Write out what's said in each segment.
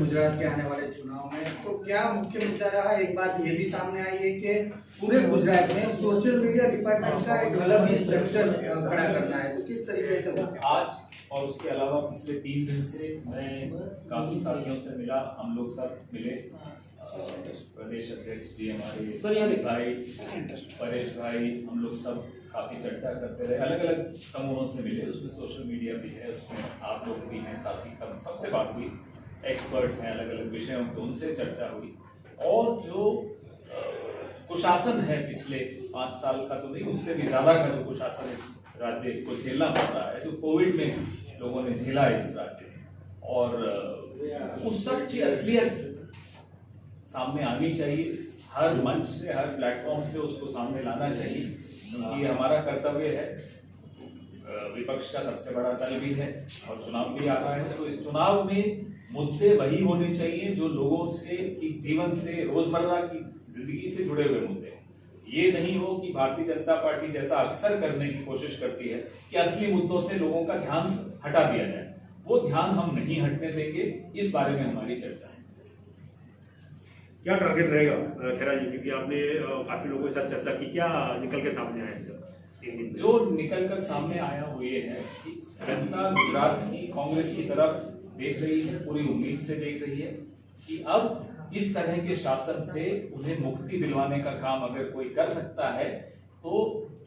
गुजरात के आने वाले चुनाव में, तो क्या मुख्य मुद्दा रहा? एक बात ये भी सामने आई है कि पूरे गुजरात में सोशल मीडिया डिपार्टमेंट का एक अलग ही स्ट्रक्चर खड़ा करना है, तो किस तरीके से आज और उसके अलावा पिछले 3 दिन से मैं काफी साथियों से मिला, हम लोग सब मिले, प्रदेश अध्यक्ष जी हमारे भाई परेश भाई, हम लोग सब काफी चर्चा करते रहे, अलग अलग समूहों से मिले, उसमें सोशल मीडिया भी है, उसमें आप लोग भी हैं, साथी सबसे बात हुई, एक्सपर्ट्स हैं अलग अलग विषयों पे, उनसे चर्चा हुई। और जो कुशासन है पिछले 5 साल का तो नहीं, उससे भी ज्यादा का जो कुशासन इस राज्य को झेलना पड़ रहा है, जो कोविड में लोगों ने झेला है इस राज्य में, और उस सब की असलियत सामने आनी चाहिए, हर मंच से, हर प्लेटफॉर्म से उसको सामने लाना चाहिए, क्योंकि हमारा कर्तव्य है, विपक्ष का सबसे बड़ा दल भी है और चुनाव भी आ रहा है, तो इस चुनाव में मुद्दे वही होने चाहिए जो लोगों से की जीवन से, रोजमर्रा की जिंदगी से जुड़े हुए मुद्दे। ये नहीं हो कि भारतीय जनता पार्टी जैसा अक्सर करने की कोशिश करती है कि असली मुद्दों से लोगों का ध्यान हटा दिया जाए, वो ध्यान हम नहीं हटने देंगे, इस बारे में हमारी चर्चा है। क्या टारगेट रहेगा खेरा जी, क्योंकि आपने काफी लोगों के साथ चर्चा की, क्या निकल के सामने आया? जो निकल कर सामने आया हुए है कि जनता गुजरात की कांग्रेस की तरफ देख रही है, पूरी उम्मीद से देख रही है कि अब इस तरह के शासन से उन्हें मुक्ति दिलवाने का काम अगर कोई कर सकता है तो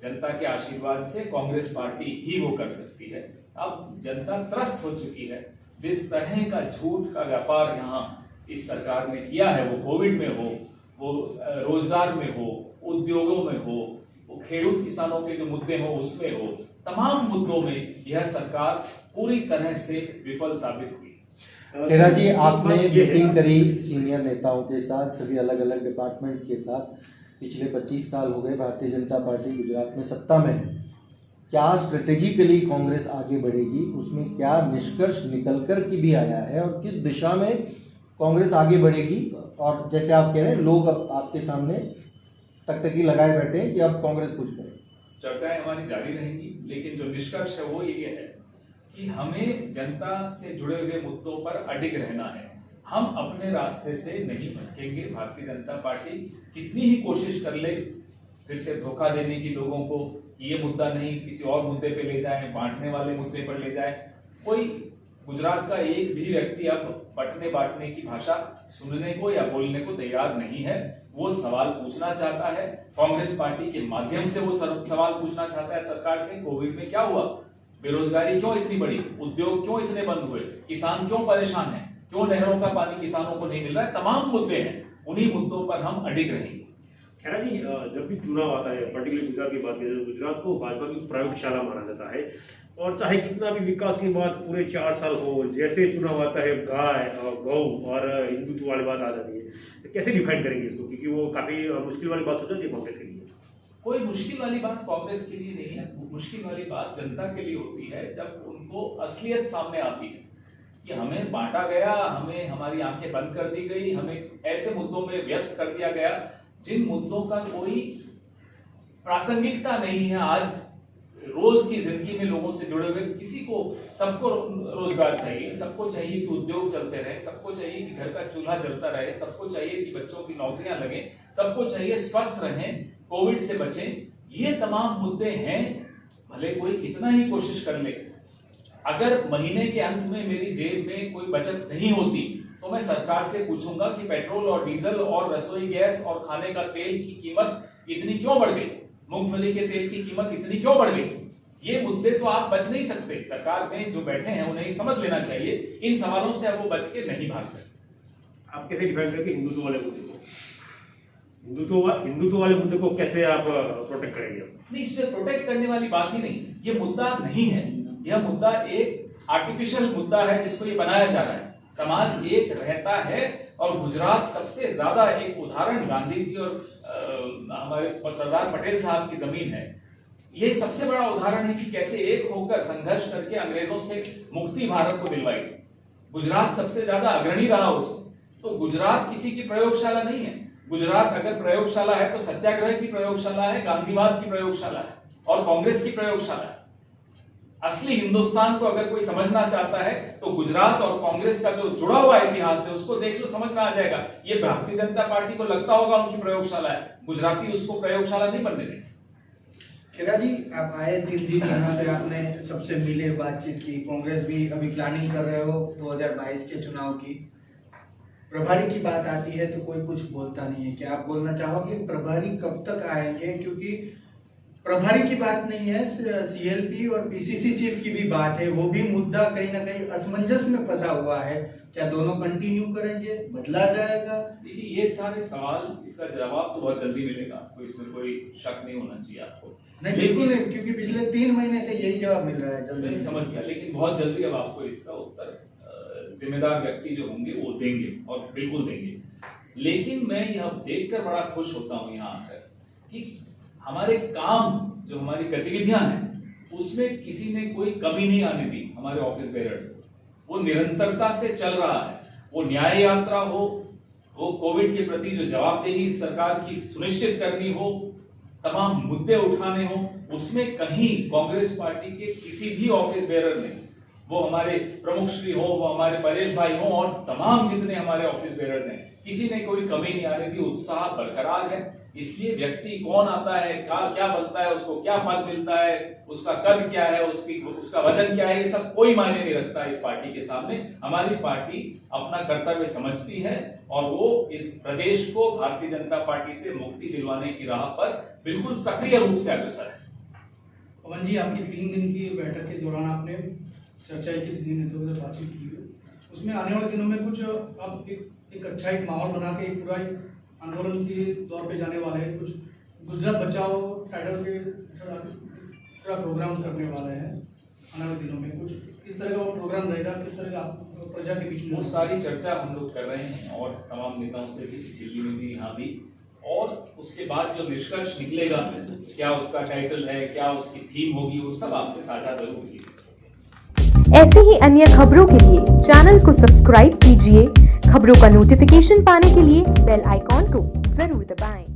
जनता के आशीर्वाद से कांग्रेस पार्टी ही वो कर सकती है। अब जनता त्रस्त हो चुकी है, जिस तरह का झूठ का व्यापार यहाँ इस सरकार ने किया है, वो कोविड में हो, वो रोजगार में हो, उद्योगों में हो, वो खेडूत किसानों के जो मुद्दे हो उसमें हो, तमाम मुद्दों में यह सरकार पूरी तरह से विफल साबित हुई। खेरा जी, आपने मीटिंग करी सीनियर नेताओं के साथ, सभी अलग अलग डिपार्टमेंट्स के साथ, पिछले 25 साल हो गए भारतीय जनता पार्टी गुजरात में सत्ता में है, क्या स्ट्रेटेजिकली कांग्रेस आगे बढ़ेगी, उसमें क्या निष्कर्ष निकलकर की भी आया है और किस दिशा में कांग्रेस आगे बढ़ेगी? और जैसे आप कह रहे हैं, लोग अब आपके सामने टकटकी लगाए बैठे हैं कि अब कांग्रेस कुछ करे। चर्चाएं हमारी जारी रहेंगी, लेकिन जो निष्कर्ष है वो ये है कि हमें जनता से जुड़े हुए मुद्दों पर अडिग रहना है, हम अपने रास्ते से नहीं भटकेंगे। भारतीय जनता पार्टी कितनी ही कोशिश कर ले फिर से धोखा देने की लोगों को, ये मुद्दा नहीं किसी और मुद्दे पे ले जाए, बांटने वाले मुद्दे पर ले जाए, कोई गुजरात का एक भी व्यक्ति अब बटने बांटने की भाषा सुनने को या बोलने को तैयार नहीं है। वो सवाल पूछना चाहता है, कांग्रेस पार्टी के माध्यम से वो सवाल पूछना चाहता है सरकार से, कोविड में क्या हुआ, बेरोजगारी क्यों इतनी बढ़ी, उद्योग क्यों इतने बंद हुए, किसान क्यों परेशान है, क्यों नहरों का पानी किसानों को नहीं मिल रहा है, तमाम मुद्दे हैं, उन्हीं मुद्दों पर हम अडिग रहेंगे। खेरा जी, जब भी चुनाव आता है, पर्टिकुलर गुजरात की बात करें तो गुजरात को भाजपा की प्रयोगशाला माना जाता है, और चाहे कितना भी विकास की बात पूरे 4 साल हो, जैसे चुनाव आता है गाय और गौ और हिंदुत्व वाली बात आ जाती है, तो कैसे डिफाइन करेंगे इसको, क्योंकि वो काफी मुश्किल वाली बात हो जाती है कांग्रेस के लिए? कोई मुश्किल वाली बात कांग्रेस के लिए नहीं है, मुश्किल वाली बात जनता के लिए होती है जब उनको असलियत सामने आती है कि हमें बांटा गया, हमें हमारी आंखें बंद कर दी गई, हमें ऐसे मुद्दों में व्यस्त कर दिया गया जिन मुद्दों का कोई प्रासंगिकता नहीं है। आज रोज की जिंदगी में लोगों से जुड़े हुए किसी को, सबको रोजगार चाहिए, सबको चाहिए कि उद्योग चलते रहे, सबको चाहिए कि घर का चूल्हा जलता रहे, सबको चाहिए कि बच्चों की नौकरियां लगे, सबको चाहिए स्वस्थ रहें, कोविड से बचें। ये तमाम मुद्दे हैं, भले कोई कितना ही कोशिश कर ले, अगर महीने के अंत में मेरी जेब में कोई बचत नहीं होती तो मैं सरकार से पूछूंगा कि पेट्रोल और डीजल और रसोई गैस और खाने का तेल की कीमत इतनी क्यों बढ़ गई, मूंगफली के तेल की कीमत इतनी क्यों बढ़ गई। ये मुद्दे तो आप बच नहीं सकते, सरकार में जो बैठे हैं उन्हें समझ लेना चाहिए, इन सवालों से अब वो बच के नहीं भाग सकते। आप कैसे डिफाइन करेंगे हिंदुत्व वाले मुद्दे को? हिंदुत्व वाले मुद्दे को कैसे आप प्रोटेक्ट करेंगे? नहीं, इसमें प्रोटेक्ट करने वाली बात ही नहीं, ये मुद्दा नहीं है, यह मुद्दा एक आर्टिफिशियल मुद्दा है जिसको ये बनाया जा रहा है। समाज एक रहता है और गुजरात सबसे ज्यादा एक उदाहरण गांधी जी और हमारे सरदार पटेल साहब की जमीन है। ये सबसे बड़ा उदाहरण है कि कैसे एक होकर संघर्ष करके अंग्रेजों से मुक्ति भारत को दिलवाई। गुजरात सबसे ज्यादा अग्रणी रहा उसमें। तो गुजरात किसी की प्रयोगशाला नहीं है। गुजरात अगर प्रयोगशाला है तो सत्याग्रह की प्रयोगशाला है, गांधीवाद की प्रयोगशाला है और कांग्रेस की प्रयोगशाला है। असली हिंदुस्तान को अगर कोई समझना चाहता है तो गुजरात और कांग्रेस का जो जुड़ा हुआ इतिहास है उसको देख लो, समझ में आ जाएगा। ये भारतीय जनता पार्टी को लगता होगा उनकी प्रयोगशाला है, गुजराती उसको प्रयोगशाला नहीं बनने देंगे। खेरा जी, आप आए 3 दिन यहाँ पे, आपने सबसे मिले, बातचीत की, कांग्रेस भी अभी प्लानिंग कर रहे हो 2022 के चुनाव की। प्रभारी की बात आती है तो कोई कुछ बोलता नहीं है, क्या आप बोलना चाहोगे प्रभारी कब तक आएंगे? क्योंकि प्रभारी की बात नहीं है, सीएलपी और पीसीसी चीफ की भी बात है, वो भी मुद्दा कहीं ना कहीं असमंजस में फंसा हुआ है। क्या दोनों कंटिन्यू करेंगे, बदला जाएगा? देखिए, ये सारे सवाल, इसका जवाब तो बहुत जल्दी मिलेगा, कोई इसमें कोई शक नहीं होना चाहिए आपको। नहीं, बिल्कुल नहीं, क्योंकि पिछले 3 महीने से यही जवाब मिल रहा है। जल्दी नहीं समझ गया, लेकिन बहुत जल्दी अब आपको इसका उत्तर जिम्मेदार व्यक्ति जो होंगे वो देंगे, और बिल्कुल देंगे। लेकिन मैं यह देखकर बड़ा खुश होता हूं यहाँ आकर कि हमारे काम, जो हमारी गतिविधियां हैं, उसमें किसी ने कोई कमी नहीं आने दी। हमारे ऑफिस बेयरर्स, वो निरंतरता से चल रहा है। वो न्याय यात्रा हो, वो कोविड के प्रति जो जवाबदेही सरकार की सुनिश्चित करनी हो, तमाम मुद्दे उठाने हो, उसमें कहीं कांग्रेस पार्टी के किसी भी ऑफिस बेयरर ने, वो हमारे प्रमुख श्री हो, वो हमारे परेश भाई हो, और तमाम जितने हमारे ऑफिस बेयरर्स हैं, किसी ने कोई कमी नहीं आने दी। उत्साह बरकरार है। इसलिए व्यक्ति कौन आता है, क्या बनता है, उसको क्या पद मिलता है, उसका कद क्या है, उसका वजन क्या है, ये सब कोई मायने नहीं रखता इस पार्टी के सामने। हमारी पार्टी अपना कर्तव्य समझती है और वो इस प्रदेश को भारतीय जनता पार्टी से मुक्ति दिलवाने की राह पर बिल्कुल सक्रिय रूप से अग्रसर है। पवन जी, आपकी 3 दिन की बैठक के दौरान आपने चर्चा की, सीनियर नेताओं के साथ बातचीत की है, उसमें आने वाले दिनों में कुछ आप एक अच्छा एक माहौल बना के एक पूरा आंदोलन के दौर पे जाने वाले हैं, कुछ गुजरात बचाओ टाइटल के पूरा प्रोग्राम करने वाले हैं आने वाले दिनों में। कुछ किस तरह का वो प्रोग्राम रहेगा, किस तरह का आप प्रजा के बीच में? वो सारी चर्चा हम लोग कर रहे हैं, और तमाम नेताओं से भी, दिल्ली में भी, यहाँ भी। और उसके बाद जो निष्कर्ष निकलेगा, क्या उसका टाइटल है, क्या उसकी थीम होगी, वो सब आपसे साझा जरूर होगी। ऐसे ही अन्य खबरों के लिए चैनल को सब्सक्राइब कीजिए। खबरों का नोटिफिकेशन पाने के लिए बेल आइकॉन को जरूर दबाएं।